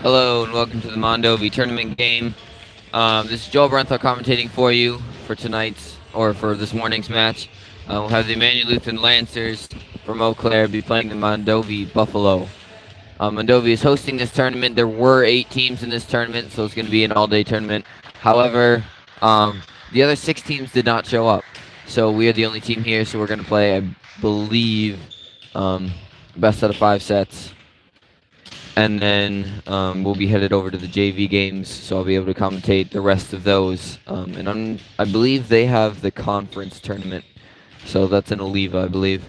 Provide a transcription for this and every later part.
Hello and welcome to the Mondovi tournament game. This is Joel Brenthal commentating for you for tonight's, or for this morning's match. We'll have the Immanuel Lutheran Lancers from Eau Claire be playing the Mondovi Buffalo. Mondovi is hosting this tournament. There were 8 teams in this tournament, so it's going to be an all-day tournament. However, the other 6 teams did not show up. So we are the only team here, so we're going to play, I believe, best out of 5 sets. And then we'll be headed over to the JV games, so I'll be able to commentate the rest of those. And I believe they have the conference tournament, so that's in Oliva, I believe.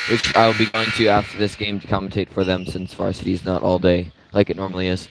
Which I'll be going to after this game to commentate for them, since varsity is not all day like it normally is.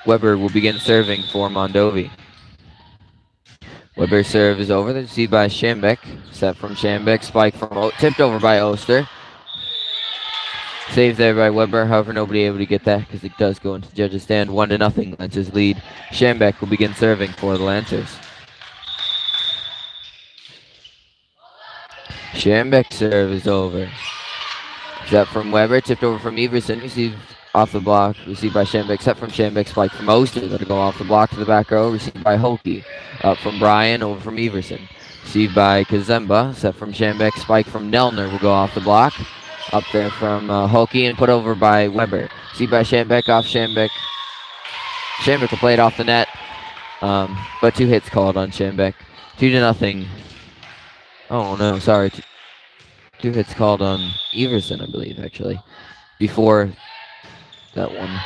Weber will begin serving for Mondovi. Weber's serve is over. That's received by Schambek. Set from Schambek. Spike from tipped over by Oster. Saved there by Weber. However, nobody able to get that because it does go into the judges' stand. 1-0. Lancers lead. Schambek will begin serving for the Lancers. Schambek's serve is over. Set from Weber. Tipped over from Everson. Received off the block. Received by Schambek. Set from Schambek. Spike from Oster. That'll go off the block to the back row. Received by Holke. Up from Bryan. Over from Everson. Received by Kazemba. Set from Schambek. Spike from Nelner will go off the block. Up there from Holke and put over by Weber. Received by Schambek. Off Schambek. Schambek will play it off the net. But 2 hits called on Schambek. 2-0. Oh no, sorry. 2 hits called on Everson, I believe, actually. Before that one.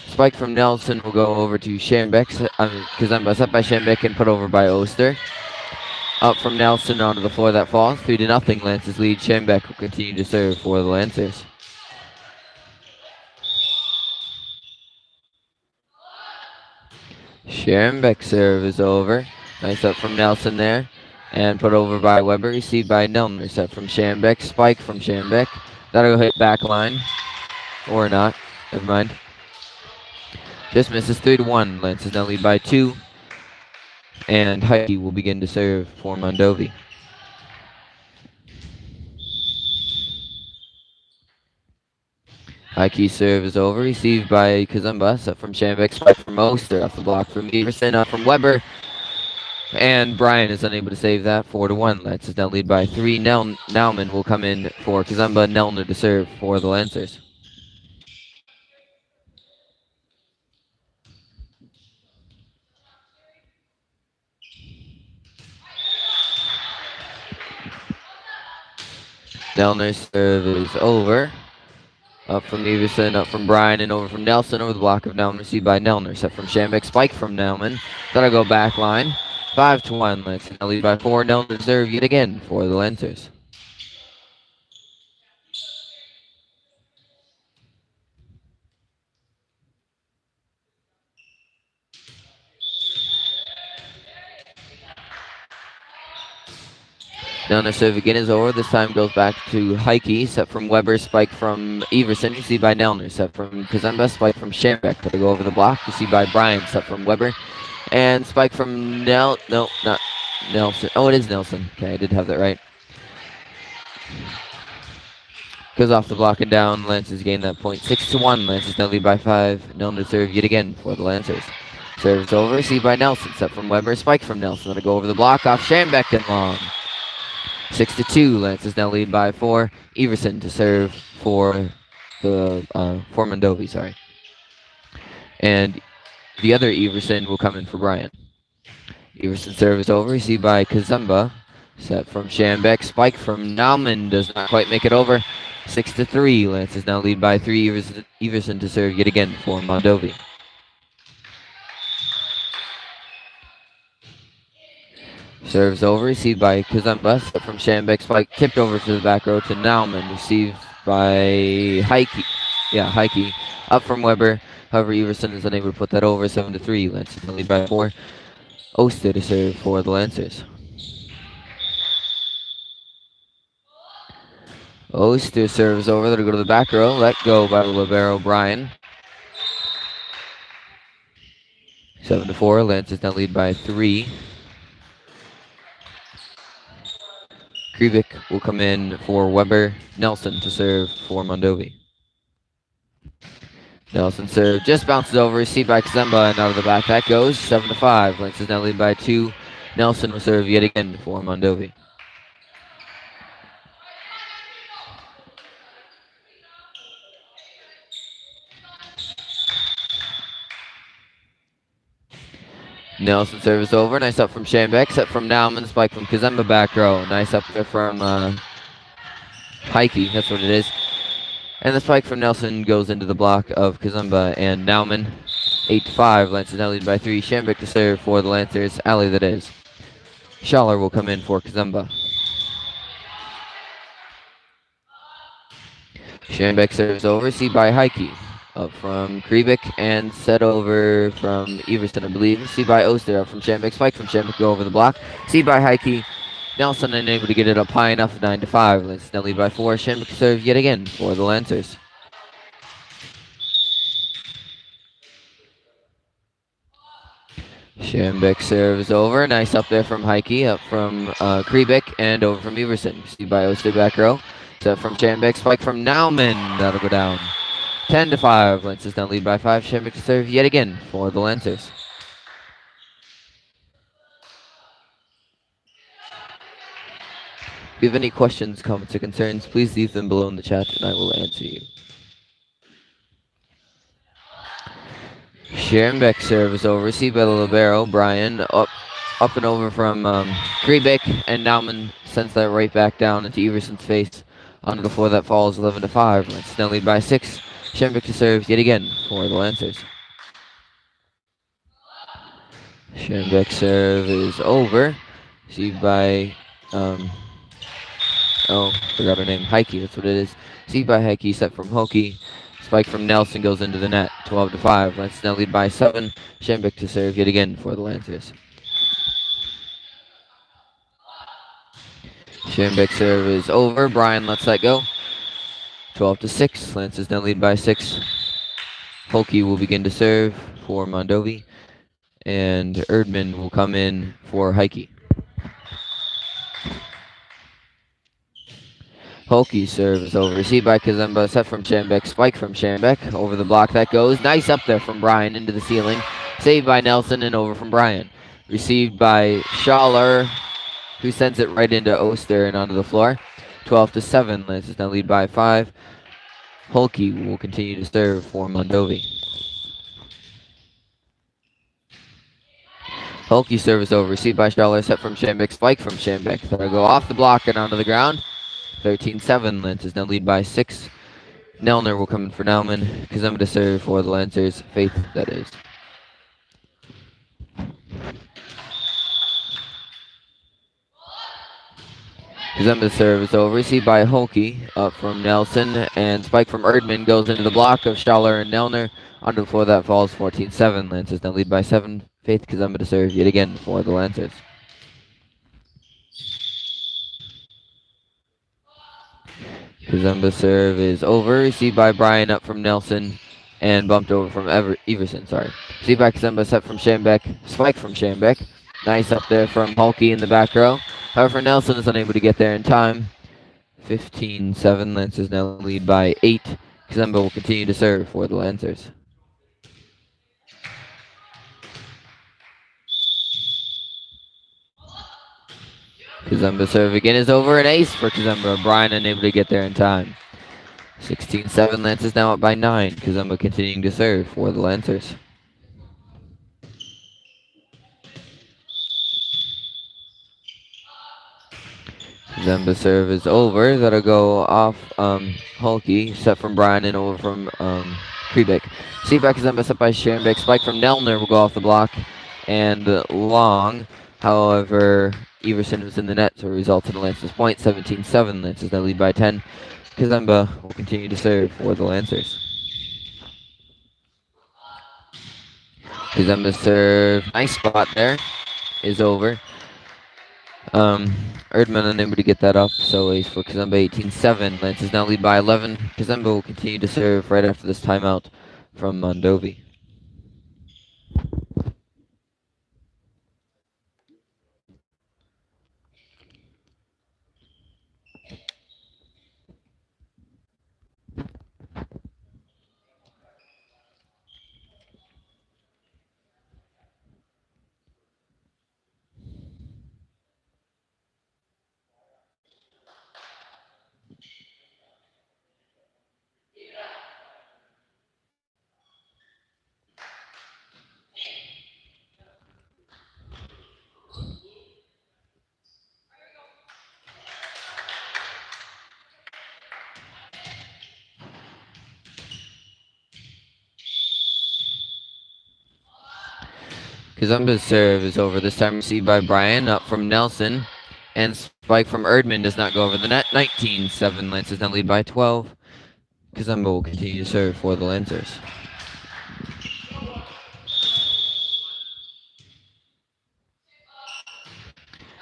Spike from Nelson will go over to Schambek. Kazemba set by Schambek and put over by Oster. Up from Nelson onto the floor that falls. 3-0. Lancers lead. Schambek will continue to serve for the Lancers. Schambek's serve is over. Nice up from Nelson there. And put over by Weber. Received by Nelner. Set from Schambek. Spike from Schambek. That'll go hit back line. Or not. Never mind. Just misses. 3-1. Lancers now lead by 2. And Heike will begin to serve for Mondovi. Heike's serve is over. Received by Kazemba. Set from Schambek. Spike from Oster. Off the block from Everson. Up from Weber. And Bryan is unable to save that. 4-1. Lancers now lead by 3. Nauman will come in for Kazemba. Nelner to serve for the Lancers. Nelner's serve is over. Up from Everson, up from Bryan, and over from Nelson. Over the block of Nelman, received by Nelner. Set from Schambek. Spike from Nelman. That'll go back line. 5-1. Lancers now lead by 4. Nelner serve yet again for the Lancers. Nelner serve again is over. This time goes back to Heike. Set from Weber. Spike from Everson. You see by Nelner. Set from Kazemba. Spike from Schambeck. Gotta go over the block. You see by Bryan. Set from Weber. And spike from no, not Nelson. Oh, it is Nelson. Okay, I did have that right. Goes off the block and down. Lancers gain that point. 6-1. Lancers now lead by 5. Nelner serve yet again for the Lancers. Serves over. See by Nelson. Set from Weber. Spike from Nelson. Let it go over the block. Off Schambeck and long. 6-2. Lancers now lead by 4. Everson to serve for the for Mondovi. Sorry. And the other Everson will come in for Bryan. Everson serves over. See by Kazemba. Set from Schambeck. Spike from Nauman. Does not quite make it over. 6-3. Lancers now lead by 3. Everson to serve yet again for Mondovi. Serves over. Received by Kazemba. Set from Schambeck. Spike tipped over to the back row to Nauman. Received by Heike. Yeah, Heike. Up from Weber. However, Everson is unable to put that over. 7-3. Lancers now lead by 4. Oster to serve for the Lancers. Oster serves over. That'll go to the back row. Let go by the libero, Bryan. 7-4. Lancers now lead by 3. Krivik will come in for Weber. Nelson to serve for Mondovi. Nelson serve just bounces over. Received by Kazemba and out of the back. That goes 7-5. Lancers now lead by 2. Nelson will serve yet again for Mondovi. Nelson serves over. Nice up from Schambeck. Set from Nauman. Spike from Kazemba back row. Nice up there from Heike. That's what it is. And the spike from Nelson goes into the block of Kazemba and Nauman. 8-5. Lancers now lead by 3. Schambeck to serve for the Lancers. Alley that is. Schaller will come in for Kazemba. Schambeck serves over. See by Heike. Up from Krivik and set over from Everson, I believe. See by Oster up from Schambeck. Spike from Schambeck go over the block. See by Heike. Nelson unable to get it up high enough. 9-5. Lancers now lead by 4. Schambeck serve yet again for the Lancers. Schambeck serves over. Nice up there from Heike. Up from Krivik and over from Everson. See by Oster back row. Set from Schambeck. Spike from Nauman. That'll go down. 10-5. Lancers now lead by 5. Schambeck to serve yet again for the Lancers. If you have any questions, comments, or concerns, please leave them below in the chat and I will answer you. Schambeck serves over. Received by the libero, Bryan. Up and over from Krivik, and Nauman sends that right back down into Everson's face. Onto the floor that falls 11-5. Lancers now lead by 6. Schambeck to serve yet again for the Lancers. Schambeck serve is over. Received by, forgot her name, Heike, that's what it is. Received by Heike, set from Hokie. Spike from Nelson goes into the net, 12-5. Lancers now lead by 7. Schambeck to serve yet again for the Lancers. Schambeck serve is over. Bryan lets that go. 12-6. Lancers now lead by 6. Hokie will begin to serve for Mondovi. And Erdman will come in for Heike. Hokie serve is over. Received by Kazemba. Set from Schambeck. Spike from Schambeck. Over the block that goes. Nice up there from Bryan into the ceiling. Saved by Nelson and over from Bryan. Received by Schaller, who sends it right into Oster and onto the floor. 12-7. Lancers now lead by 5. Hokie will continue to serve for Mondovi. Hokie service over. Received by Schaller. Set from Schambeck. Spike from Schambeck. That'll go off the block and onto the ground. 13-7. Lancers now lead by 6. Nelner will come in for Nauman. Kazemba to serve for the Lancers. Faith, that is. Kazemba serve is over. Received by Hokie. Up from Nelson. And spike from Erdman goes into the block of Schaller and Nelner. Onto the floor that falls. 14-7. Lancers now lead by 7. Faith Kazemba to serve yet again for the Lancers. Kazemba serve is over. Received by Brian up from Nelson and bumped over from Everson. Sorry. Received by Kazemba, set from Shambeck. Spike from Shambeck. Nice up there from Hulky in the back row. However, Nelson is unable to get there in time. 15-7. Lancers now lead by 8. Kazemba will continue to serve for the Lancers. Kazemba serve again is over. An ace for Kazemba. Brian unable to get there in time. 16-7. Lancers now up by 9. Kazemba continuing to serve for the Lancers. Kazemba serve is over. That'll go off Hulky. Set from Brian and over from Krebeck. See back Kazemba set by Sharonbeck. Spike from Nelner will go off the block and long. However, Everson was in the net, so it results in a Lancers point. 17-7. Lancers now lead by 10. Kazemba will continue to serve for the Lancers. Kazemba serve. Nice spot there. Is over. Erdman unable to get that up, so ace for Kazemba. 18-7. Lancers now lead by 11. Kazemba will continue to serve right after this timeout from Mondovi. Kazemba's serve is over. This time received by Brian, up from Nelson. And spike from Erdman does not go over the net. 19-7. Lancers now lead by 12. Kazemba will continue to serve for the Lancers.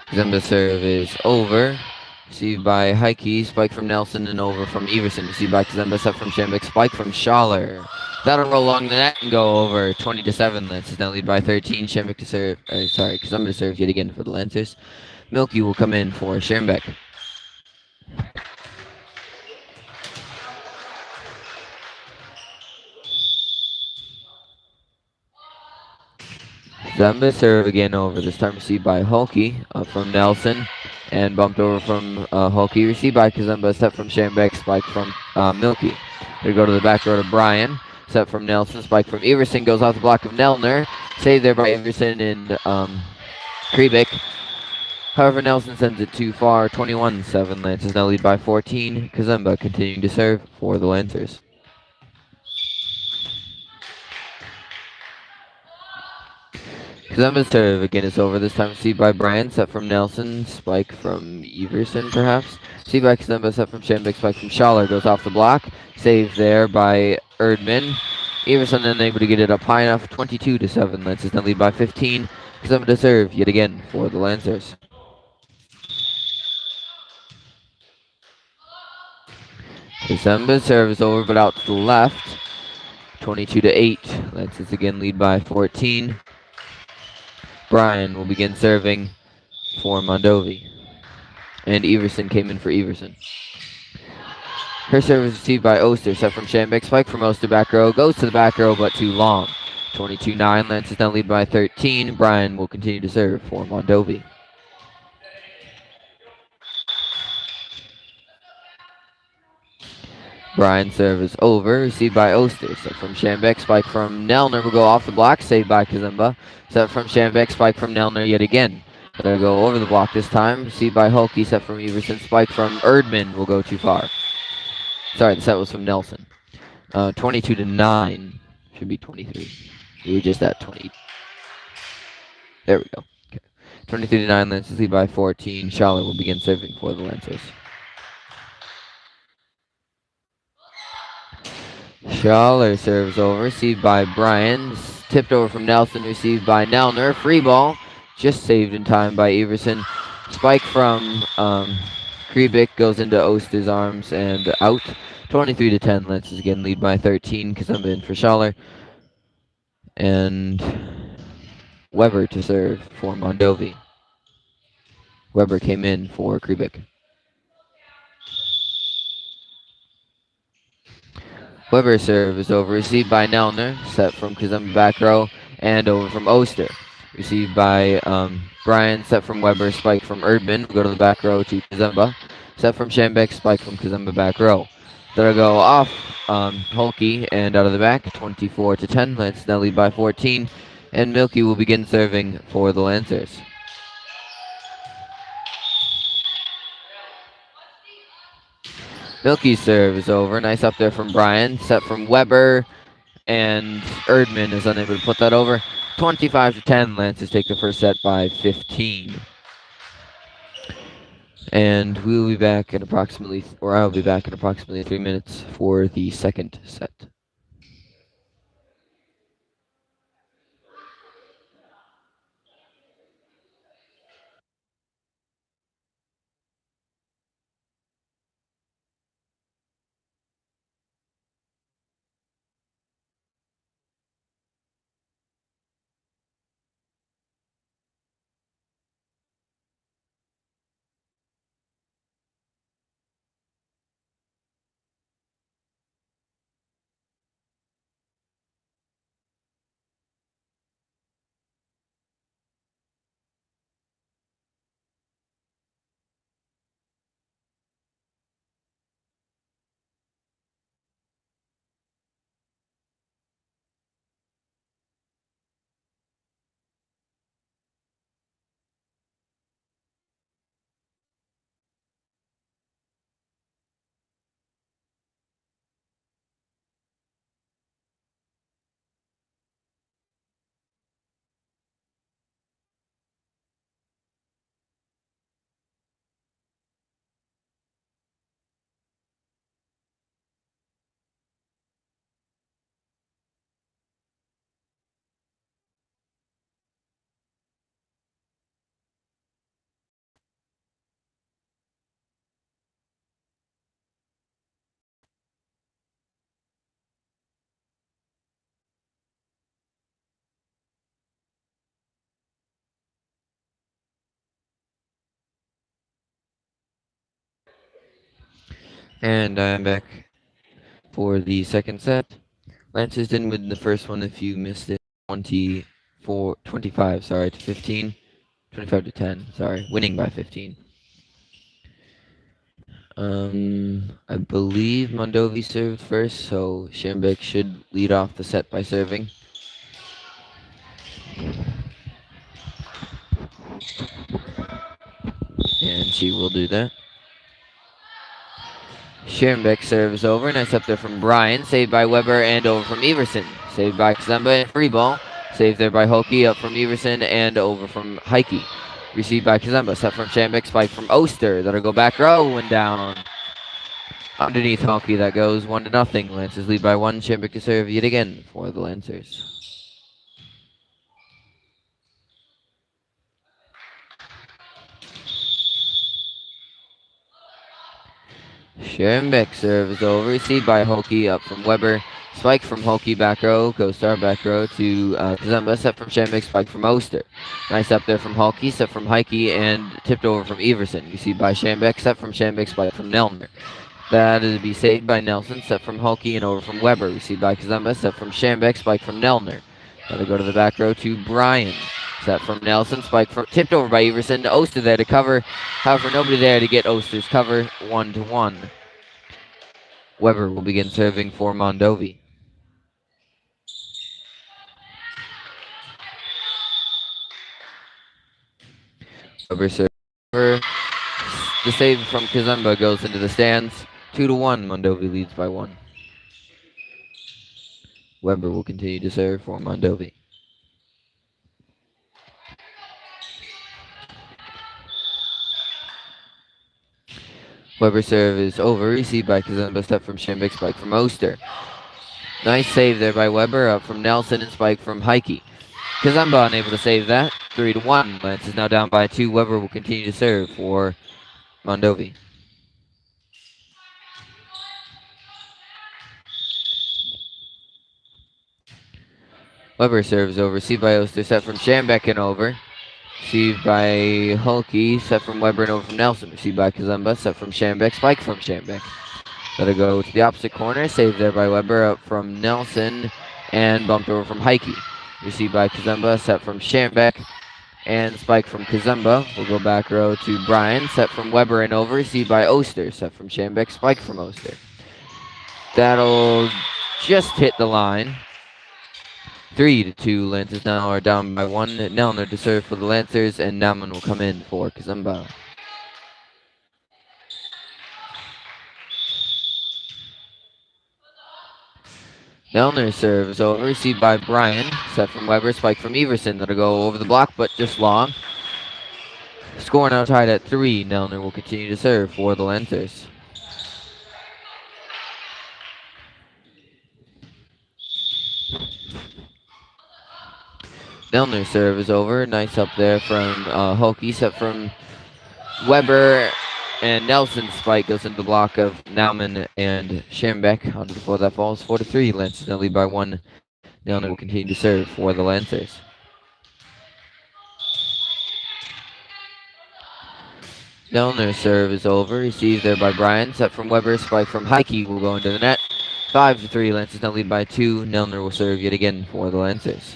Kazemba's serve is over. Received by Heike. Spike from Nelson and over from Everson. Received by Kazemba, set from Shambek. Spike from Schaller. That'll roll along the net and go over. 20-7. Lancers now lead by 13. Shambek to serve. Kazemba to serve yet again for the Lancers. Milky will come in for Schembeck. Zamba serve again over. This time received by Hulky from Nelson and bumped over from Hulky. Received by Kazemba, set from Schembeck, spike from Milky. They go to the back row to Brian. Set from Nelson, spike from Everson, goes off the block of Nelner. Saved there by Everson and Krebeck. However, Nelson sends it too far. 21-7. Lancers now lead by 14. Kazemba continuing to serve for the Lancers. Kazemba's serve again is over. This time received by Brian, set from Nelson, spike from Everson perhaps. Received by Kazemba, set from Schembeck, spike from Schaller, goes off the block. Saved there by Erdman. Everson unable to get it up high enough. 22-7. Lancers now lead by 15. Kazemba to serve yet again for the Lancers. Kazemba's serve is over but out to the left. 22-8. Lancers again lead by 14. Brian will begin serving for Mondovi. And Everson came in for Everson. Her serve is received by Oster, set from Schembeck, spike from Oster back row, goes to the back row but too long. 22-9, Lancers now lead by 13. Brian will continue to serve for Mondovi. Brian's serve is over, received by Oster, set from Schembeck, spike from Nelner will go off the block, saved by Kazemba, set from Schembeck, spike from Nelner yet again. They'll go over the block this time, received by Hulky, set from Everson, spike from Erdman will go too far. Sorry, the set was from Nelson. 22-9, should be 23. We were just at 20. There we go. Okay. 23-9, Lancers lead by 14. Charlotte will begin serving for the Lancers. Schaller serves over, received by Brian, tipped over from Nelson, received by Nelner, free ball, just saved in time by Everson. Spike from Kriebik goes into Oster's arms and out. 23-10. Lancers again lead by 13. Kazumba in for Schaller. And Weber to serve for Mondovi. Weber came in for Kriebik. Weber serve is over, received by Nelner, set from Kazumba back row, and over from Oster. Received by Brian, set from Weber, spike from Erdman. Go to the back row to Kazumba. Set from Shambek, spike from Kazumba back row. That'll go off Hulky and out of the back, 24-10. Lance now lead by 14, and Milky will begin serving for the Lancers. Milky's serve is over. Nice up there from Brian. Set from Weber, and Erdman is unable to put that over. 25-10. Lancers take the first set by 15. And we'll be back in approximately, or I'll be back in approximately 3 minutes for the second set. And I'm back for the second set. Lancers didn't win the first one if you missed it. 25, sorry, to 15. 25-10, sorry. Winning by 15. I believe Mondovi served first, so Schembek should lead off the set by serving. And she will do that. Schembek serves over. Nice up there from Brian. Saved by Weber and over from Everson. Saved by Kazumba and free ball. Saved there by Hoki, up from Everson and over from Heike. Received by Kazumba. Set from Schembek. Spike from Oster. That'll go back row and down. Underneath Hoki that goes 1-0. Lancers lead by 1. Schembek to serve yet again for the Lancers. Schembek serves over, received by Hoki, up from Weber. Spike from Hoki back row, goes to our back row to Kazumba, set from Schembek, spike from Oster. Nice up there from Hoki, set from Heike, and tipped over from Everson. Received by Schembek, set from Schembek, spike from Nelner. That is to be saved by Nelson, set from Hoki and over from Weber. Received by Kazumba, set from Schembek, spike from Nelner. That'll go to the back row to Brian. Set from Nelson, spike from, tipped over by Everson. Oster there to cover. However, nobody there to get Oster's cover. 1-1. Weber will begin serving for Mondovi. Weber serves. The save from Kazumba goes into the stands. 2-1. Mondovi leads by 1. Weber will continue to serve for Mondovi. Weber serve is over, received by Kazumba, step from Schembek, spike from Oster. Nice save there by Weber, up from Nelson and spike from Heike. Kazumba unable to save that, 3-1. Lance is now down by 2. Weber will continue to serve for Mondovi. Weber serves over. Received by Oster. Set from Schambeck and over. Received by Hulke. Set from Weber and over from Nelson. Received by Kazemba. Set from Schambeck. Spike from Schambeck. Let it go to the opposite corner. Saved there by Weber. Up from Nelson. And bumped over from Heike. Received by Kazemba. Set from Schambeck. And spike from Kazemba. We'll go back row to Brian. Set from Weber and over. Received by Oster. Set from Schambeck. Spike from Oster. That'll just hit the line. 3-2. Lancers now are down by 1. Nelner to serve for the Lancers, and Nauman will come in for Kazemba. Nelner serves over, received by Brian. Set from Weber, spike from Everson. That'll go over the block, but just long. Score now tied at 3. Nelner will continue to serve for the Lancers. Nelner serve is over. Nice up there from Hulke. Set from Weber. And Nelson's spike goes into the block of Nauman and Schambeck. Onto the floor that falls 4-3. Lancers now lead by 1. Nelner will continue to serve for the Lancers. Nelner's serve is over. Received there by Brian. Set from Weber. Spike from Heike will go into the net. 5-3. Lancers now lead by 2. Nelner will serve yet again for the Lancers.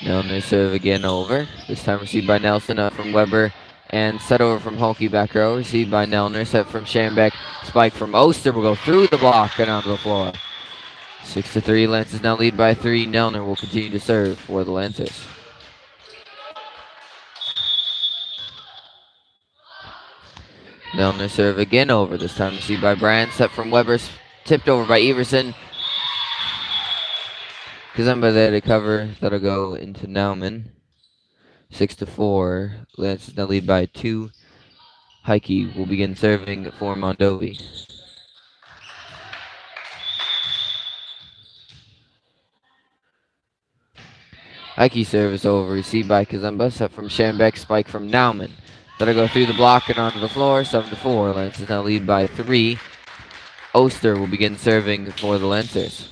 Nelner serve again over. This time received by Nelson up from Weber. And set over from Hulke back row. Received by Nelner. Set from Schambeck. Spike from Oster will go through the block and onto the floor. 6-3. Lancers now lead by 3. Nelner will continue to serve for the Lancers. Nelner serve again over. This time received by Brian. Set from Weber. Tipped over by Everson. Kazemba there to cover. That'll go into Nauman. 6-4. Lancers now lead by 2. Heike will begin serving for Mondovi. Heike service over. Received by Kazemba. Set from Schambeck. Spike from Nauman. That'll go through the block and onto the floor. 7-4. Lancers now lead by 3. Oster will begin serving for the Lancers.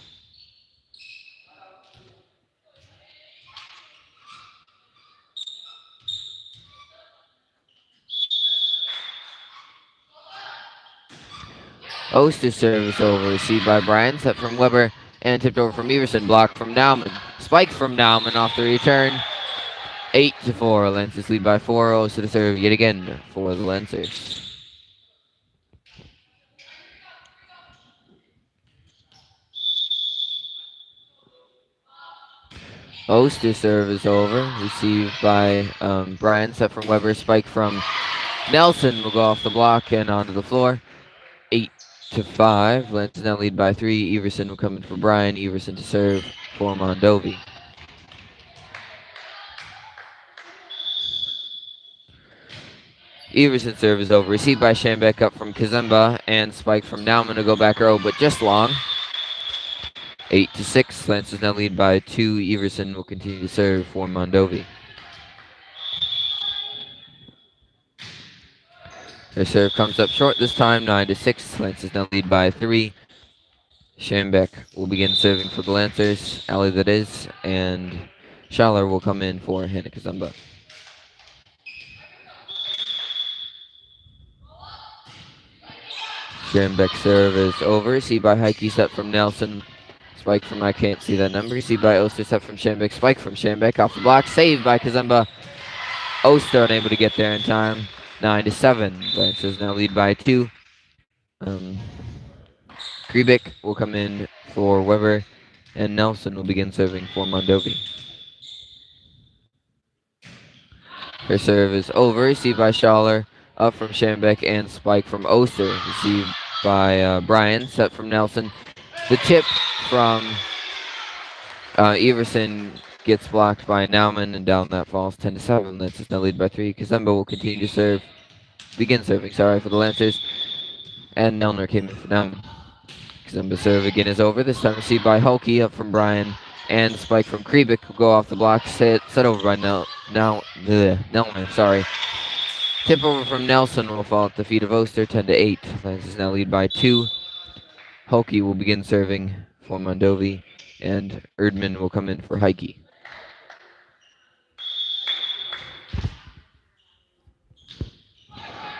Oster's service over, received by Brian, set from Weber, and tipped over from Everson, blocked from Nauman. Spike from Nauman off the return. 8-4, Lancers lead by 4. Oster to serve yet again for the Lancers. Oster's serve is over, received by Brian, set from Weber, spike from Nelson will go off the block and onto the floor. 8-5. Lancers now lead by 3. Everson will come in for Brian. Everson to serve for Mondovi. Everson serve is over. Received by Schambeck up from Kazemba and spike from Nauman to go back row, but just long. 8-6. Lancers now lead by 2. Everson will continue to serve for Mondovi. Their serve comes up short this time, 9-6. Lancers now lead by 3. Schambeck will begin serving for the Lancers, alley that is, and Schaller will come in for Hannah Kazemba. Schambeck serve is over. Received by Heike, set from Nelson. Spike from, I can't see that number. Received by Oster, set from Schambeck. Spike from Schambeck off the block. Saved by Kazemba. Oster unable to get there in time. 9-7. Lancers now lead by 2. Kriebik will come in for Weber, and Nelson will begin serving for Mondovi. Her serve is over. Received by Schaller. Up from Schambeck and spike from Oster. Received by Brian. Set from Nelson. The tip from Everson gets blocked by Nauman, and down that falls 10-7. Lancers now lead by 3. Kazemba will continue to serve. Begin serving, sorry, for the Lancers. And Nelner came in for Nauman. Kazemba serve again is over. This time received by Hulke up from Brian. And spike from Kriebik will go off the block. Set over by Nelner, sorry. Tip over from Nelson will fall at the feet of Oster, 10-8. Lancers now lead by 2. Hulke will begin serving for Mondovi, and Erdman will come in for Heike.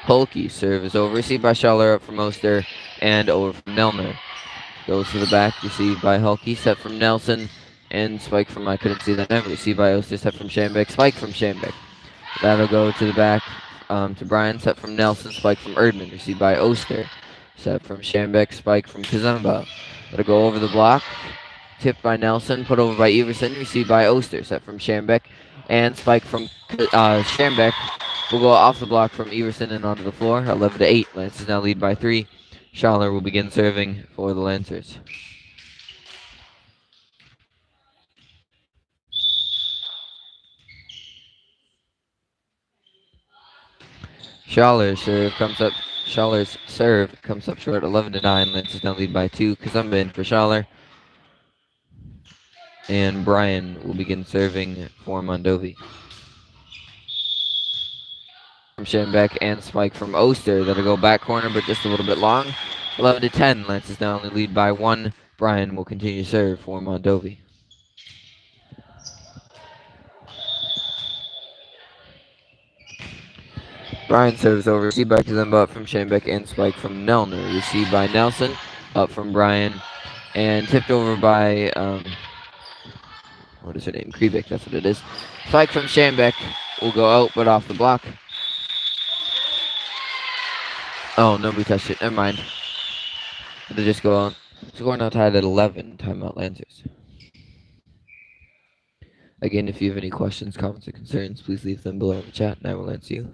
Hulke serve is over, received by Schaller, up from Oster, and over from Nelner. Goes to the back, received by Hulke, set from Nelson, and spike from, I couldn't see that never, received by Oster, set from Schambeck, spike from Schambeck. That'll go to the back to Brian, set from Nelson, spike from Erdman, received by Oster, set from Schambeck, spike from Kazemba. That'll go over the block, tipped by Nelson, put over by Everson, received by Oster, set from Schambeck, and spike from Schambeck will go off the block from Everson and onto the floor, 11-8. Lancers now lead by 3. Schaller will begin serving for the Lancers. Schaller's serve comes up short, 11-9. Lancers now lead by 2. Kazemba in for Schaller. And Brian will begin serving for Mondovi. From Schambeck and spike from Oster. That'll go back corner, but just a little bit long. 11-10. Lancers now only lead by 1. Brian will continue to serve for Mondovi. Brian serves over, received by Kazemba, up from Schambeck, and spike from Nelner. Received by Nelson, up from Brian, and tipped over by, what is her name? Kriebik, that's what it is. Spike from Schambeck will go out, but off the block. Oh, nobody touched it. Never mind. It'll just go out. Score now tied at 11. Timeout Lancers. Again, if you have any questions, comments, or concerns, please leave them below in the chat, and I will answer you.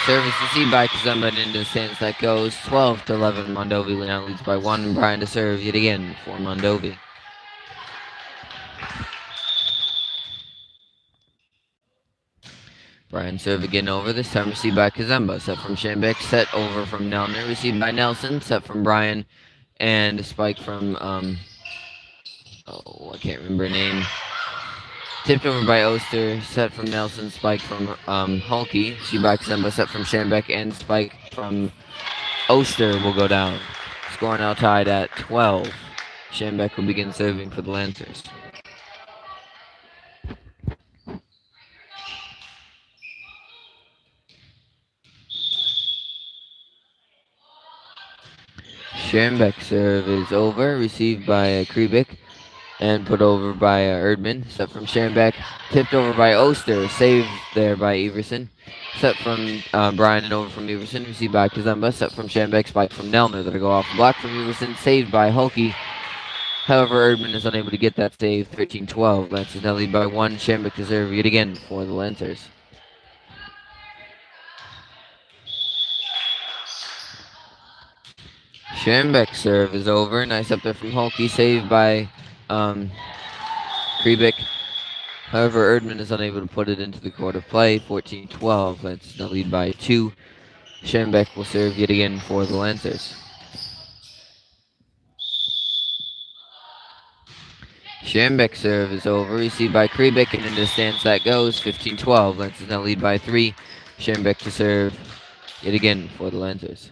Service received by Kazemba into the stands. That goes 12-11. Mondovi now leads by 1. Brian to serve yet again for Mondovi. Brian serve again over, this time received by Kazemba. Set from Schambeck, set over from Nelner, received by Nelson, set from Brian, and a spike from, I can't remember her name. Tipped over by Oster, set from Nelson, spike from Hulke, received by Kazemba, set from Schambeck, and spike from Oster will go down. Score now tied at 12. Schambeck will begin serving for the Lancers. Schambeck serve is over, received by Kriebik, and put over by Erdman. Set from Schambeck, tipped over by Oster, saved there by Everson. Set from Brian and over from Everson, received by Kazemba. Set from Schambeck, spike from Nelner. That'll go off the block from Everson, saved by Hulke. However, Erdman is unable to get that save, 13-12. Lancers now lead by 1. Schambeck to serve yet again for the Lancers. Schambeck serve is over. Nice up there from Hulke, saved by Kriebik. However, Erdman is unable to put it into the court of play. 14-12. Lancers now lead by 2. Schambeck will serve yet again for the Lancers. Schambeck serve is over. Received by Kriebik, and into the stands that goes. 15-12. Lancers now lead by 3. Schambeck to serve yet again for the Lancers.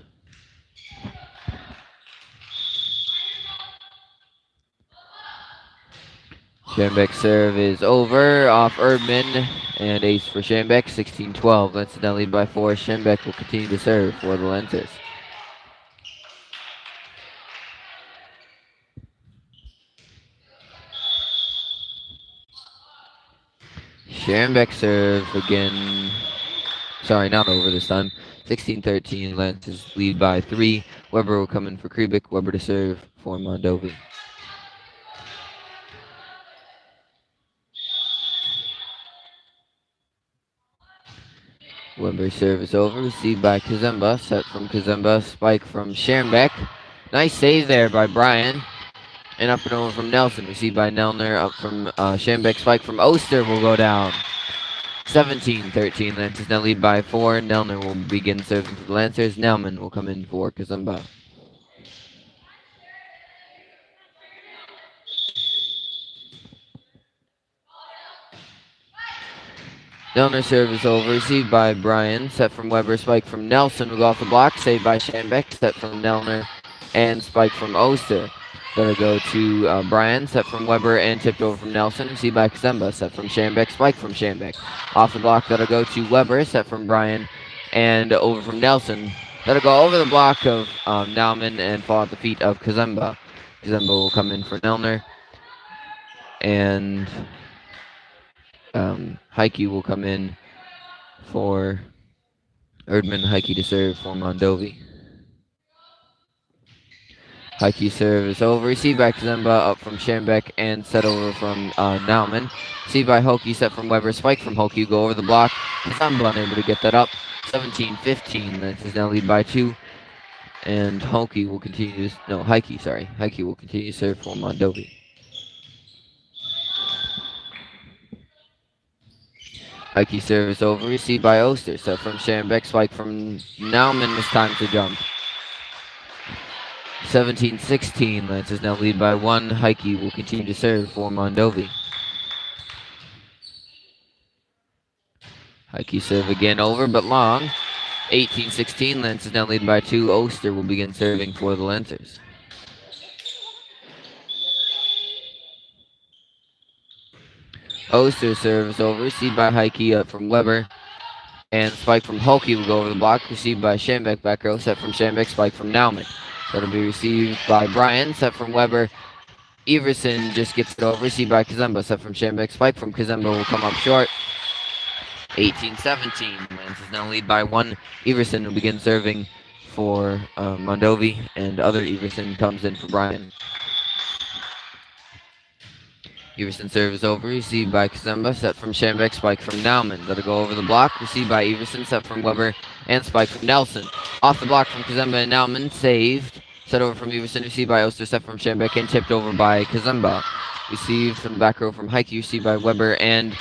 Schambeck's serve is over, off Erdman, and ace for Schambeck, 16-12. Lancers now lead by 4. Schambeck will continue to serve for the Lancers. Sharenbeck serve again. Sorry, not over this time. 16-13. Lancers lead by 3. Weber will come in for Kriebik. Weber to serve for Mondovi. Weber service over, received by Kazemba, set from Kazemba, spike from Sharenbeck. Nice save there by Brian. And up and over from Nelson, received by Nelner, up from Sharenbeck, spike from Oster will go down. 17-13, Lancers now lead by 4. Nelner will begin serving for the Lancers. Nelman will come in for Kazemba. Nelner service over, received by Brian, set from Weber, spike from Nelson, will go off the block, saved by Sharenbeck, set from Nelner, and spike from Oster. Gonna go to Brian, set from Weber, and tipped over from Nelson, received by Kazemba, set from Sharenbeck, spike from Sharenbeck. Off the block, gonna go to Weber, set from Brian, and over from Nelson. Gonna go over the block of Nauman and fall at the feet of Kazemba. Kazemba will come in for Nelner, and Heike will come in for Erdman. Heike to serve for Mondovi. Heike serve is over. Received by Kazemba, up from Sharenbeck, and set over from Nauman. Received by Hokie, set from Weber. Spike from Hokie, go over the block. Kazemba unable to get that up. 17-15. Lancers now lead by 2. And Hokie will continue to... No, Heike, sorry. Heike will continue to serve for Mondovi. Heike service over, received by Oster, set from Sharenbeck, spike from Nauman, this time to jump. 17-16, Lancers now lead by 1. Heike will continue to serve for Mondovi. Heike serve again over, but long. 18-16, Lancers now lead by 2. Oster will begin serving for the Lancers. Oster serves over, received by Heike, up from Weber. And spike from Hokie will go over the block, received by Sharenbeck, back row, set from Sharenbeck, spike from Nauman. That'll be received by Brian, set from Weber. Everson just gets it over, received by Kazemba, set from Sharenbeck, spike from Kazemba will come up short. 18-17, Lancers now lead by 1. Everson will begin serving for Mondovi, and other Everson comes in for Brian. Everson serves over, received by Kazemba, set from Sharenbeck, spike from Nauman. That'll go over the block, received by Everson, set from Weber, and spike from Nelson. Off the block from Kazemba and Nauman, saved. Set over from Everson, received by Oster, set from Sharenbeck, and tipped over by Kazemba. Received from the back row from Heike, received by Weber, and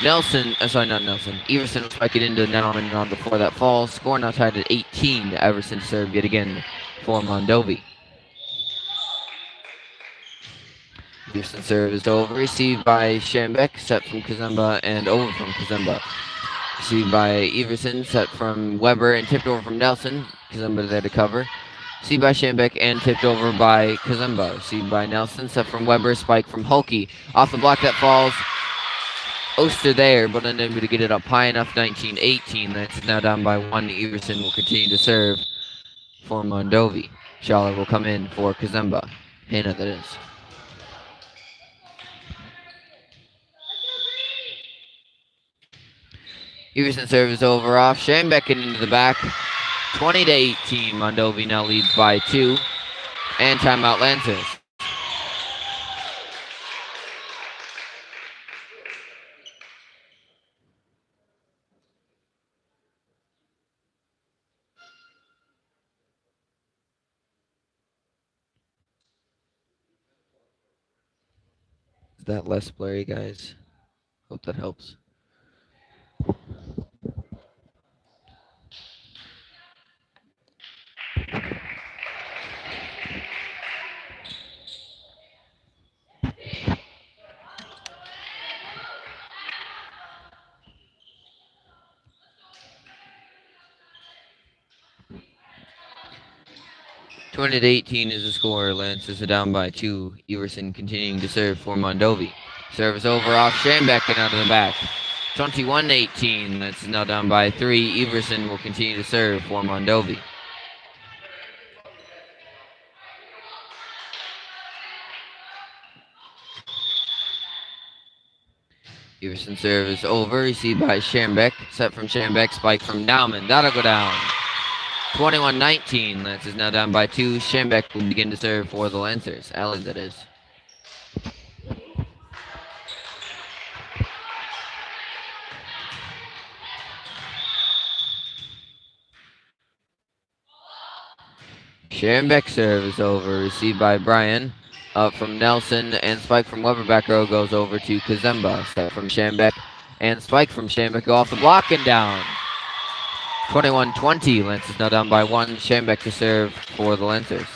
Nelson, sorry, not Nelson. Everson will spike it into Nauman on before that falls. Score now tied at 18. Everson serve yet again for Mondovi. Everson serve is over, received by Sharenbeck, set from Kazemba, and over from Kazemba. Received by Everson, set from Weber, and tipped over from Nelson. Kazemba there to cover. Received by Sharenbeck, and tipped over by Kazemba. Received by Nelson, set from Weber, spike from Hokie. Off the block that falls. Oster there, but unable to get it up high enough. 19-18. That's now down by 1. Everson will continue to serve for Mondovi. Schaller will come in for Kazemba. Hannah, that is. Everson serves over off. Sharenbeck into the back. 20-18. Mondovi now leads by 2. And timeout Lancers. Is that less blurry, guys? Hope that helps. Twenty to 18 is the score. Lancers are down by 2. Everson continuing to serve for Mondovi. Service over off Sharenbeck and out of the back. 21-18. Lancers now down by 3. Everson will continue to serve for Mondovi. Everson serve is over. Received by Schambeck. Set from Schambeck. Spike from Nauman. That'll go down. 21-19. Lance is now down by 2. Schambeck will begin to serve for the Lancers. Allen, that is. Schambeck serve is over. Received by Brian. Up from Nelson. And spike from Weber. Back row goes over to Kazemba. Set from Schambeck. And spike from Schambeck. Go off the block and down. 21-20. Lance is now down by 1. Schambeck to serve for the Lancers.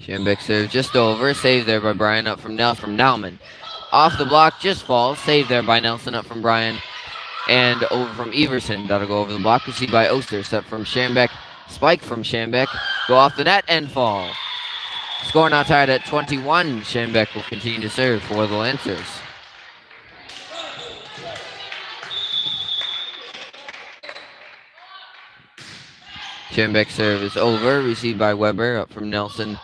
Schambeck serve just over. Saved there by Brian. Up from Nauman. Off the block, just falls. Saved there by Nelson. Up from Brian. And over from Everson. That'll go over the block. Received by Oster. Set from Schambeck. Spike from Schambeck. Go off the net and fall. Score now tied at 21. Schambeck will continue to serve for the Lancers. Schambeck serve is over. Received by Weber. Up from Nelson.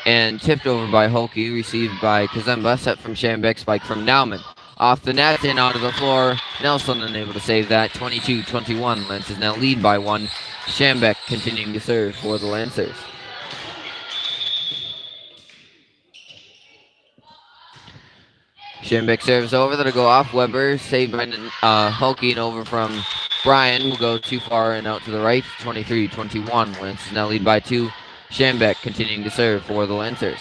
And tipped over by Holke. Received by Kazemba. Set from Schambeck. Spike from Nauman. Off the net and onto the floor. Nelson unable to save that. 22-21. Lancers now lead by 1. Schambeck continuing to serve for the Lancers. Schambeck serves over. That'll go off Weber. Saved by Holke and over from Brian. Will go too far and out to the right. 23-21. Lancers now lead by 2. Schambeck continuing to serve for the Lancers.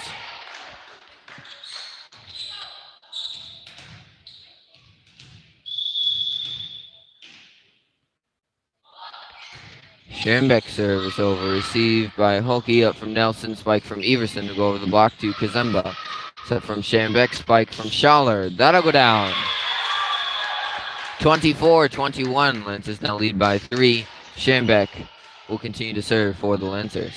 Schambeck serve is over. Received by Holke. Up from Nelson. Spike from Everson to go over the block to Kazemba. Set from Schambeck. Spike from Schaller. That'll go down. 24-21. Lancers now lead by 3. Schambeck will continue to serve for the Lancers.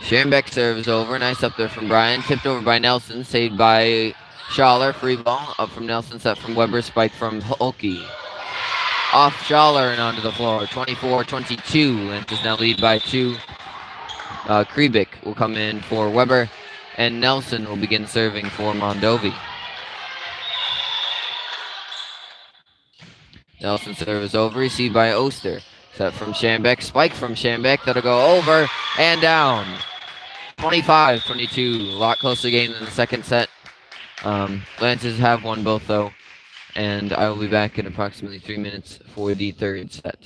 Schambeck serves over. Nice up there from Brian. Tipped over by Nelson. Saved by Schaller. Free ball. Up from Nelson. Set from Weber. Spike from Holke. Off Schaller and onto the floor. 24-22. Lancers now lead by 2. Kriebik will come in for Weber. And Nelson will begin serving for Mondovi. Nelson serve is over. Received by Oster. Set from Schambeck. Spike from Schambeck. That'll go over and down. 25-22. A lot closer game than the second set. Lancers have won both though. And I will be back in approximately 3 minutes for the third set.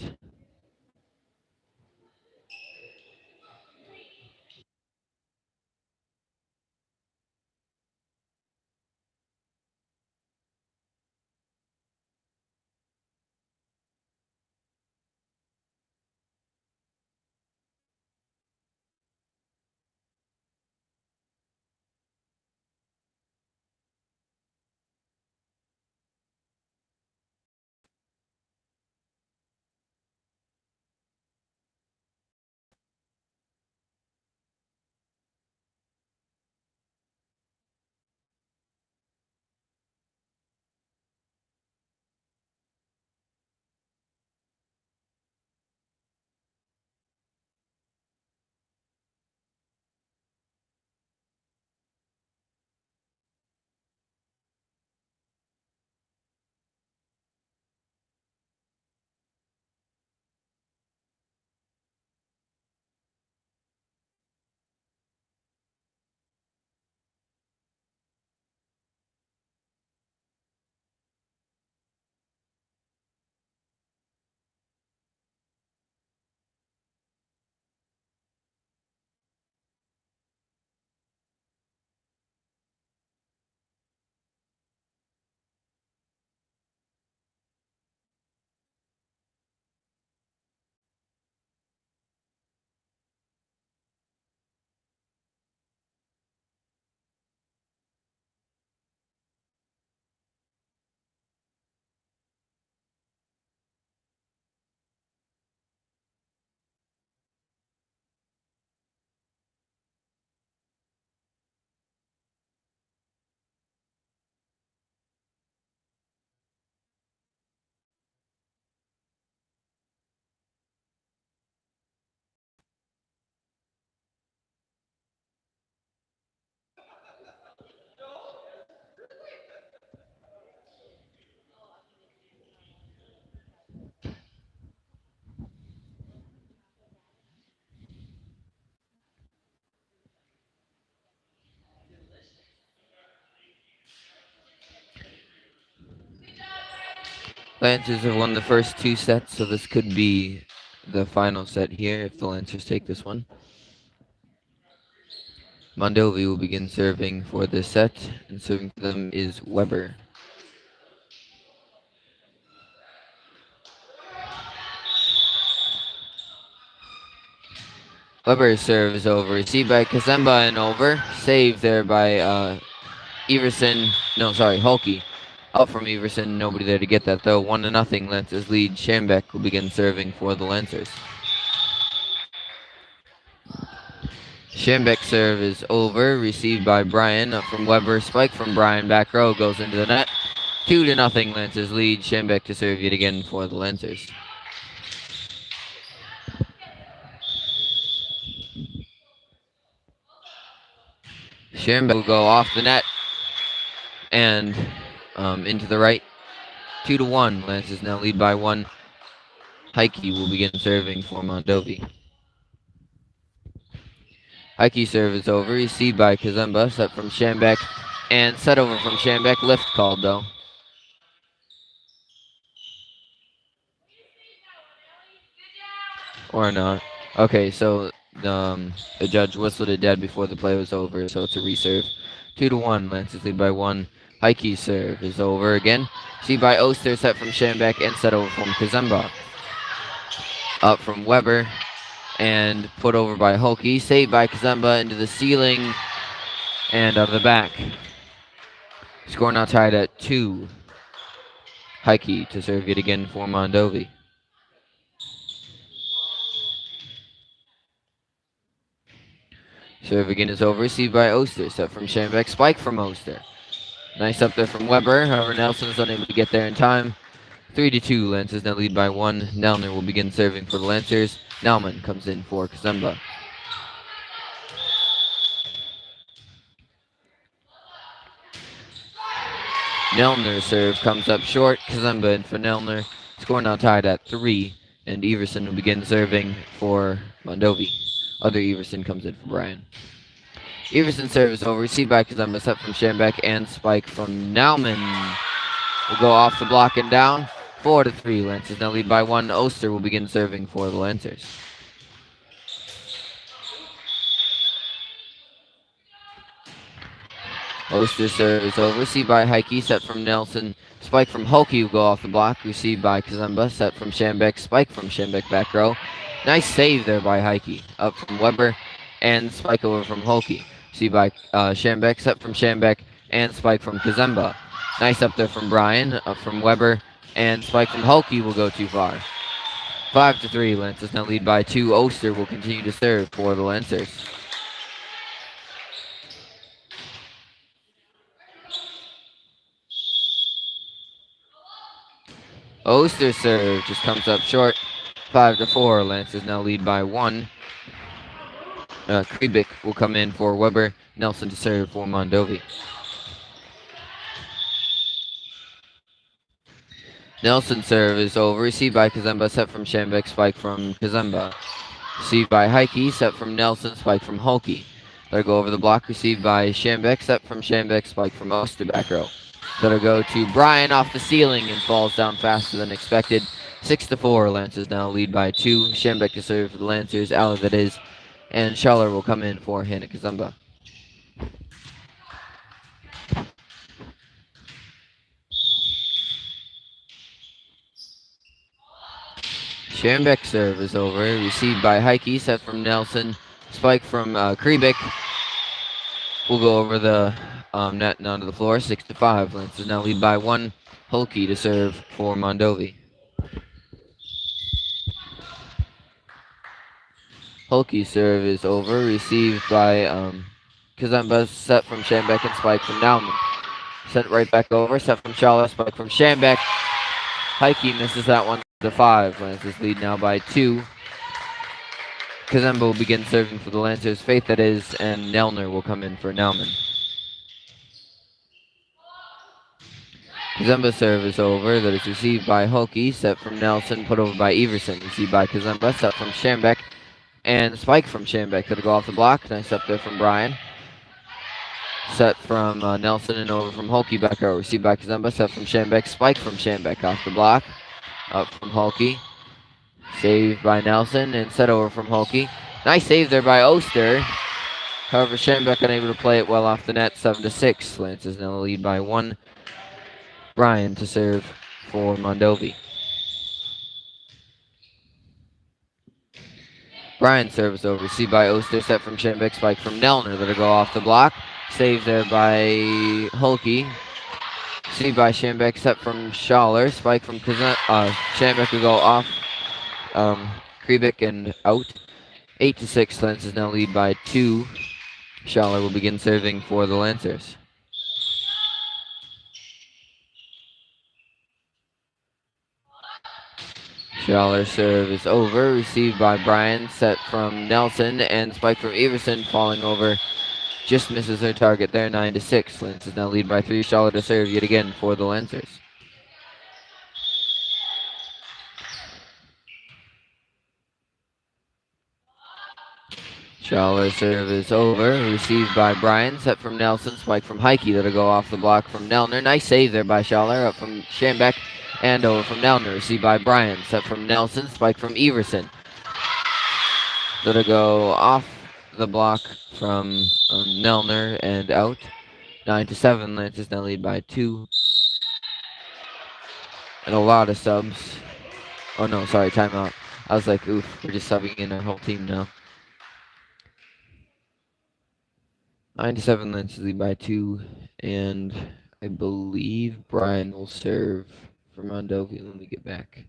Lancers have won the first 2 sets, so this could be the final set here if the Lancers take this one. Mondovi will begin serving for this set, and serving for them is Weber. Weber's serve is over. Received by Kazemba and over. Saved there by Everson. No, sorry, Hulky. Up from Everson. Nobody there to get that though. 1-0. Lancers lead. Schambeck will begin serving for the Lancers. Schambeck's serve is over. Received by Brian. Up from Weber. Spike from Brian. Back row goes into the net. 2-0. Lancers lead. Schambeck to serve yet again for the Lancers. Schambeck will go off the net and into the right. 2-1. Lancers now lead by 1. Heike will begin serving for Mondovi. Heike's serve is over. Received by Kazemba. Set from Schambeck. And set over from Schambeck. Lift called though. Or not. Okay, so the judge whistled it dead before the play was over, so it's a reserve. 2-1. Lancers lead by 1. Heike's serve is over again. Received by Oster. Set from Schambeck and set over from Kazemba. Up from Weber. And put over by Hulky. Saved by Kazemba into the ceiling. And out of the back. Score now tied at 2. Heike to serve yet again for Mondovi. Serve again is over. Received by Oster. Set from Schambeck. Spike from Oster. Nice up there from Weber. However, Nelson's unable to get there in time. 3-2. Lancers now lead by 1. Nelner will begin serving for the Lancers. Nauman comes in for Kazemba. Nelner's serve comes up short. Kazemba in for Nelner. Score now tied at 3. And Everson will begin serving for Mondovi. Other Everson comes in for Brian. Everson's serve is over. Received by Kazemba. Set from Schambeck and spike from Nauman. Will go off the block and down. 4-3. Lancers now lead by 1. Oster will begin serving for the Lancers. Oster's serve is over. Received by Heike. Set from Nelson. Spike from Hulky will go off the block. Received by Kazemba. Set from Schambeck. Spike from Schambeck back row. Nice save there by Heike. Up from Weber. And spike over from Hulky. Received by Schambeck. Set from Schambeck. And spike from Kazemba. Nice up there from Brian. Up from Weber. And spike from Hulky will go too far. 5-3. Lancers now lead by 2. Oster will continue to serve for the Lancers. Oster's serve just comes up short. 5-4. Lancers now lead by 1. Kribik will come in for Weber. Nelson to serve for Mondovi. Nelson's serve is over. Received by Kazemba. Set from Schambeck. Spike from Kazemba. Received by Heike. Set from Nelson. Spike from Hulky. That'll go over the block. Received by Schambeck. Set from Schambeck. Spike from Oster back row. That'll go to Brian off the ceiling and falls down faster than expected. 6-4. Lancers now lead by 2. Schambeck to serve for the Lancers. Aller that is. And Schaller will come in for Hannah Kazemba. Schambeck's serve is over. Received by Heike. Set from Nelson. Spike from Kribik. Will go over the net and onto the floor. 6-5. Lancers now lead by 1. Hulky to serve for Mondovi. Hulky's serve is over. Received by Kazemba. Set from Schambeck and spike from Nauman. Sent right back over. Set from Schaller. Spike from Schambeck. Heike misses that one. 5. Lancers lead now by 2. Kazemba will begin serving for the Lancers. Faith that is, and Nelner will come in for Nauman. Kazemba's serve is over. That is received by Hulky. Set from Nelson. Put over by Everson. Received by Kazemba. Set from Schambeck. And spike from Schambeck. That'll go off the block. Nice up there from Brian. Set from Nelson and over from Holke back out. Received by Kazemba. Set from Shambeck. Spike from Shambeck off the block. Up from Holke. Saved by Nelson and set over from Holke. Nice save there by Oster. However, Shambeck unable to play it well off the net. 7-6. Lance is now the lead by 1. Brian to serve for Mondovi. Brian service over. Received by Oster. Set from Shambeck. Spike from Nelner. That'll go off the block. Saved there by Holke. Received by Shambeck. Set from Schaller. Spike from Shambeck will go off Kriebik and out. 8-6. Lance is now lead by 2. Schaller will begin serving for the Lancers. Schaller serve is over. Received by Brian. Set from Nelson. And spike from Everson falling over. Just misses their target there. 9-6. Lance is now lead by 3. Schaller to serve yet again for the Lancers. Schaller serve is over. Received by Brian. Set from Nelson. Spike from Heike. That'll go off the block from Nelner. Nice save there by Schaller. Up from Shambeck. And over from Nelner. Received by Brian. Set from Nelson. Spike from Everson. That'll go off the block from Nelner and out. 9-7. Lance is now lead by 2. And a lot of subs. Oh no, sorry, timeout. I was like, oof, we're just subbing in our whole team now. 9-7. Lance is lead by 2. And I believe Brian will serve for Mondovi when we get back.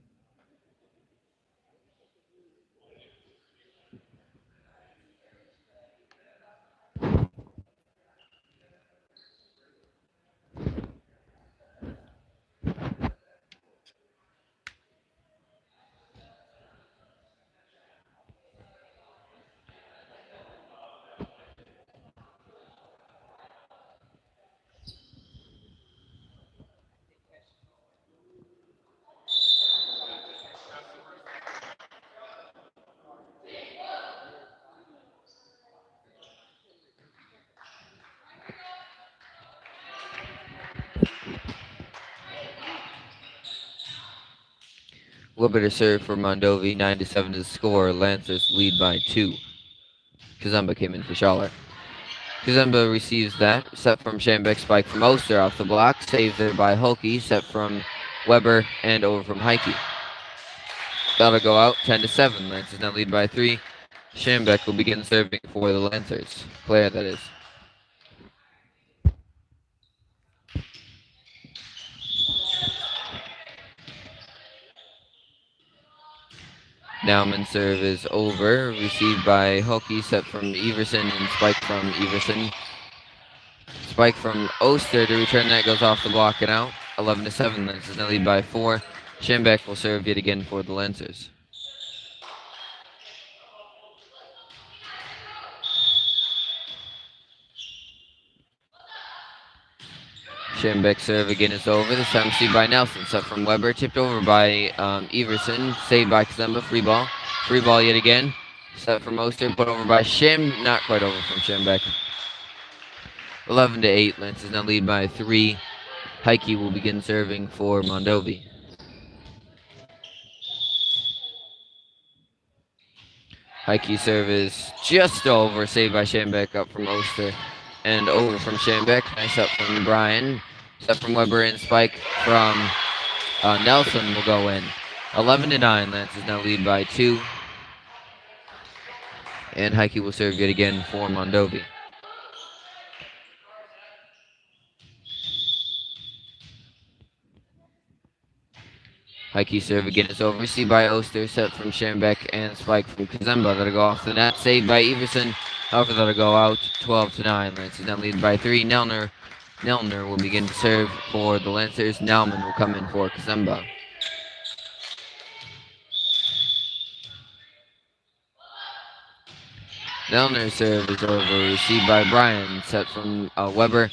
Weber to serve for Mondovi. 9-7 to score. Lancers lead by 2. Kazemba came in for Schaller. Kazemba receives that. Set from Shambeck. Spike from Oster off the block. Saved there by Holke. Set from Weber and over from Heike. That'll go out. 10-7. Lancers now lead by 3. Shambeck will begin serving for the Lancers. Player, that is. Naumann serve is over. Received by Holke. Set from Everson and spike from Everson. Spike from Oster to return that goes off the block and out. 11-7. Lancers now lead by 4. Shambeck will serve yet again for the Lancers. Shambeck serve again is over. This time received by Nelson. Set from Weber. Tipped over by Everson. Saved by Kazemba. Free ball. Free ball yet again. Set from Oster. Put over by Shim. Not quite over from Shambeck. 11-8. Lancers now lead by 3. Heike will begin serving for Mondovi. Heike serve is just over. Saved by Shambeck up from Oster. And over from Shambeck. Nice up from Brian. Set from Weber and spike from Nelson will go in. 11-9. Lancers now lead by 2. And Heike will serve yet again for Mondovi. Heike serve again is over. Received by Oster. Set from Shambeck and spike from Kazemba. That'll go off the net. Saved by Everson. However, that'll go out. 12-9. Lancers now lead by 3. Nelner will begin to serve for the Lancers. Naumann will come in for Kazemba. Nelner's serve is over. Received by Brian. Set from Weber.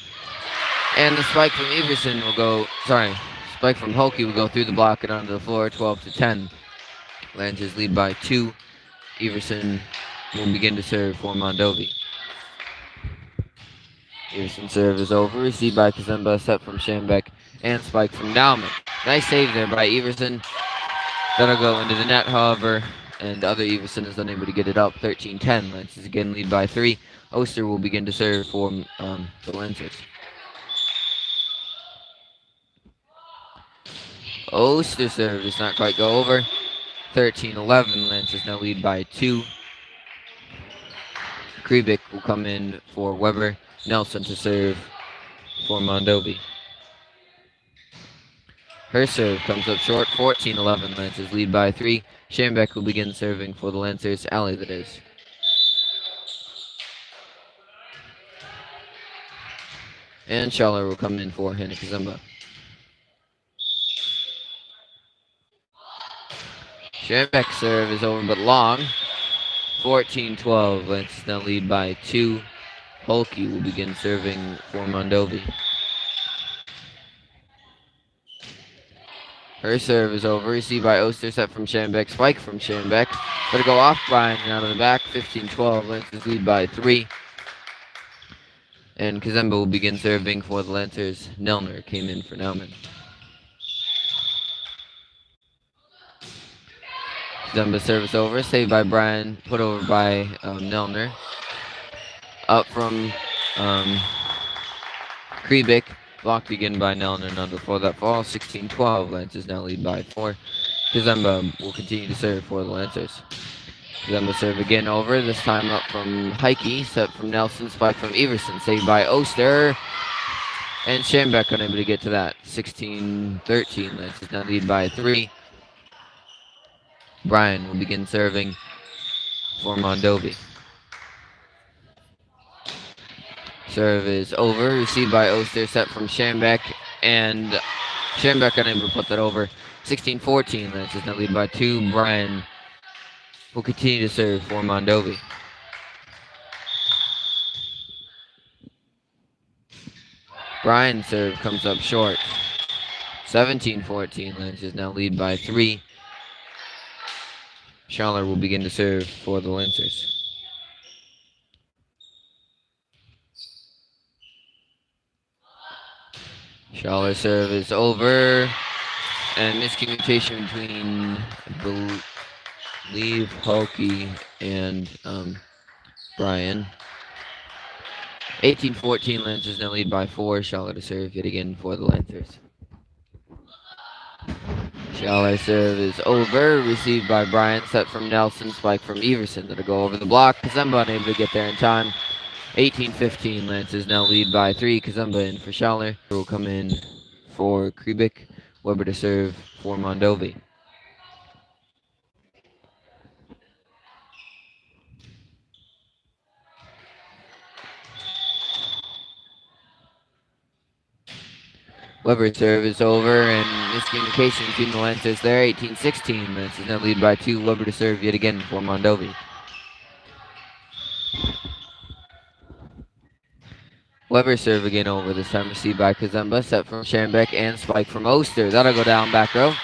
And the spike from Everson will go. Spike from Holke will go through the block and onto the floor. 12-10. Lancers lead by 2. Everson will begin to serve for Mondovi. Everson serve is over. Received by Kazemba. Set from Shambek. And spike from Nauman. Nice save there by Everson. That'll go into the net, however. And the other Everson is unable to get it up. 13-10. Lancers again lead by 3. Oster will begin to serve for the Lancers. Oster serve does not quite go over. 13-11. Lancers now lead by 2. Kribik will come in for Weber. Nelson to serve for Mondovi. Her serve comes up short. 14-11. Lancers lead by 3. Shambek will begin serving for the Lancers. Alley, that is. And Schaller will come in for Hannah Kazemba. Shambek's serve is over but long. 14-12. Lancers now lead by 2. Holke will begin serving for Mondovi. Her serve is over. Received by Oster. Set from Shambek. Spike from Shambek. Gonna go off Brian and out of the back. 15-12. Lancers lead by 3. And Kazemba will begin serving for the Lancers. Nelner came in for Nauman. Kazemba service over. Saved by Brian. Put over by Nelner. Up from Kribik. Blocked again by Nelner. None before that fall. 16-12. Lancers now lead by 4. Kazemba will continue to serve for the Lancers. Kazemba serve again over. This time up from Heike. Set from Nelson. Spike from Everson. Saved by Oster. And Shambek unable to get to that. 16-13. Lancers now lead by 3. Brian will begin serving for Mondovi. Serve is over. Received by Oster. Set from Shambek. And Shambek unable to put that over. 16-14. Lancers now lead by 2. Brian will continue to serve for Mondovi. Brian's serve comes up short. 17-14. Lancers now lead by 3. Schaller will begin to serve for the Lancers. Schaller's serve is over. And miscommunication between, I believe, Hulky and Brian. 18-14. Lancers now lead by 4. Schaller to serve yet again for the Lancers. Schaller serve is over. Received by Brian. Set from Nelson. Spike from Everson. That'll go over the block. Kazemba unable to get there in time. 18-15. Lancers now lead by 3. Kazemba in for Schaller. Will come in for Kribik. Weber to serve for Mondovi. Weber's serve is over, and miscommunication between the Lancers there. 18-16. Lancers now lead by 2. Weber to serve yet again for Mondovi. Weber serve again over, this time received by Kazemba. Set from Shambek and spike from Oster. That'll go down back row.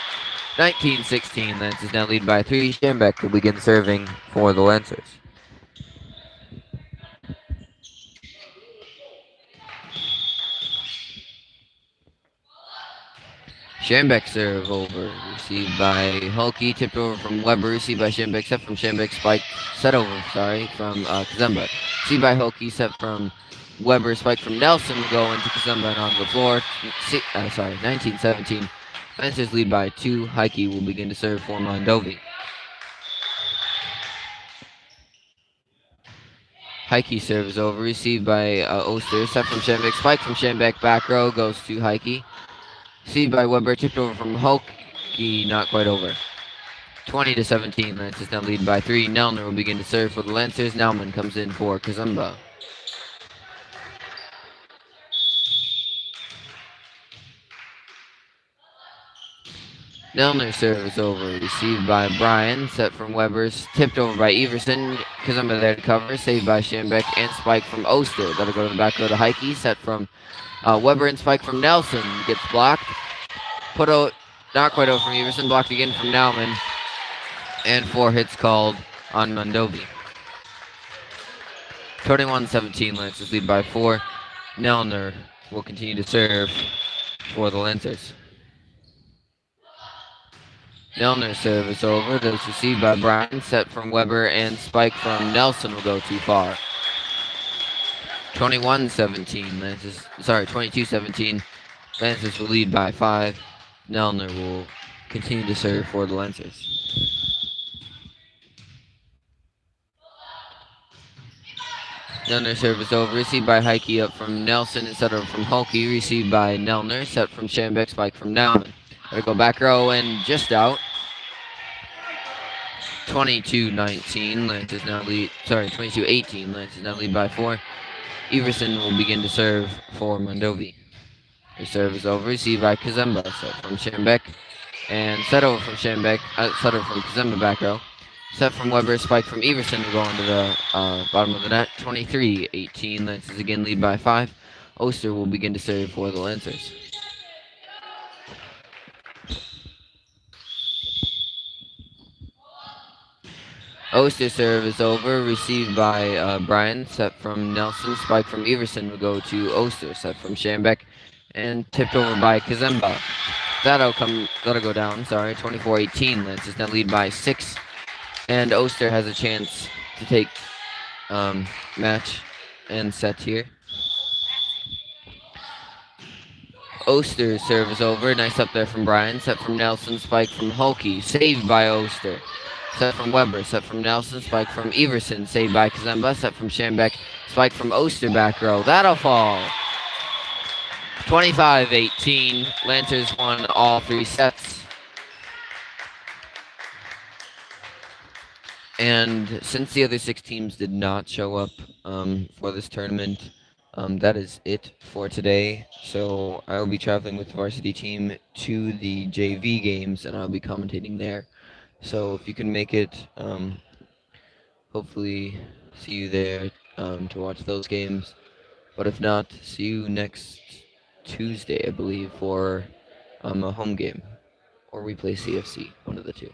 19-16. Lancers now lead by 3. Shambek will begin serving for the Lancers. Shambek serve over. Received by Hulky. Tipped over from Weber. Received by Shambek. Set from Shambek. Spike. Set over, from Kazemba. Received by Hulky. Set from Weber. Spike from Nelson. Go into Kazemba and onto the floor. 19-17. Lancers lead by 2. Heike will begin to serve for Mondovi. Heike serve is over. Received by Oster. Set from Shambek. Spike from Shambek. Back row goes to Heike. Received by Weber, tipped over from Hulky, not quite over. 20-17. Lancers now lead by 3. Nelner will begin to serve for the Lancers. Nauman comes in for Kazemba. Nelner's serve is over. Received by Brian. Set from Weber's. Tipped over by Everson. Kazemba there to cover. Saved by Shambek and spike from Oster. That'll go to the back row to Heike. Set from Weber and spike from Nelson. Gets blocked. Put out, not quite over from Everson. Blocked again from Nauman. And 4 hits called on Mondovi. 21-17. Lancers lead by 4. Nelner will continue to serve for the Lancers. Nelner's serve is over. That is received by Bryan. Set from Weber, and spike from Nelson will go too far. 21-17. Lancers, sorry, 22-17. Lancers will lead by 5. Nelner will continue to serve for the Lancers. Nelner serve is over. Received by Heike up from Nelson instead of from Hulke. Received by Nelner. Set from Schambeck. Spike from Nauman. Gotta go back row and just out. 22-19. Lancers now lead. Sorry, 22-18. Lancers now lead by 4. Everson will begin to serve for Mondovi. His serve is over. Received by Kazemba. Set from Schambeck. And set over from Schambeck. Set over from Kazemba back row. Set from Weber, spike from Everson to go into the bottom of the net. 23-18. Lancers again lead by 5. Oster will begin to serve for the Lancers. Oster serve is over. Received by Bryan. Set from Nelson. Spike from Everson will go to Oster. Set from Schambeck. And tipped over by Kazemba. That'll go down. Sorry. 24-18. Lancers now lead by 6. And Oster has a chance to take match and set here. Oster's serve is over. Nice up there from Bryan. Set from Nelson. Spike from Hulke. Saved by Oster. Set from Weber. Set from Nelson. Spike from Everson. Saved by Kazemba. Set from Schambeck. Spike from Oster back row. That'll fall. 25-18. Lancers won all 3 sets. And since the other 6 teams did not show up for this tournament, that is it for today. So I will be traveling with the varsity team to the JV games, and I'll be commentating there. So if you can make it, hopefully see you there to watch those games. But if not, see you next Tuesday, I believe, for a home game. Or we play CFC, one of the two.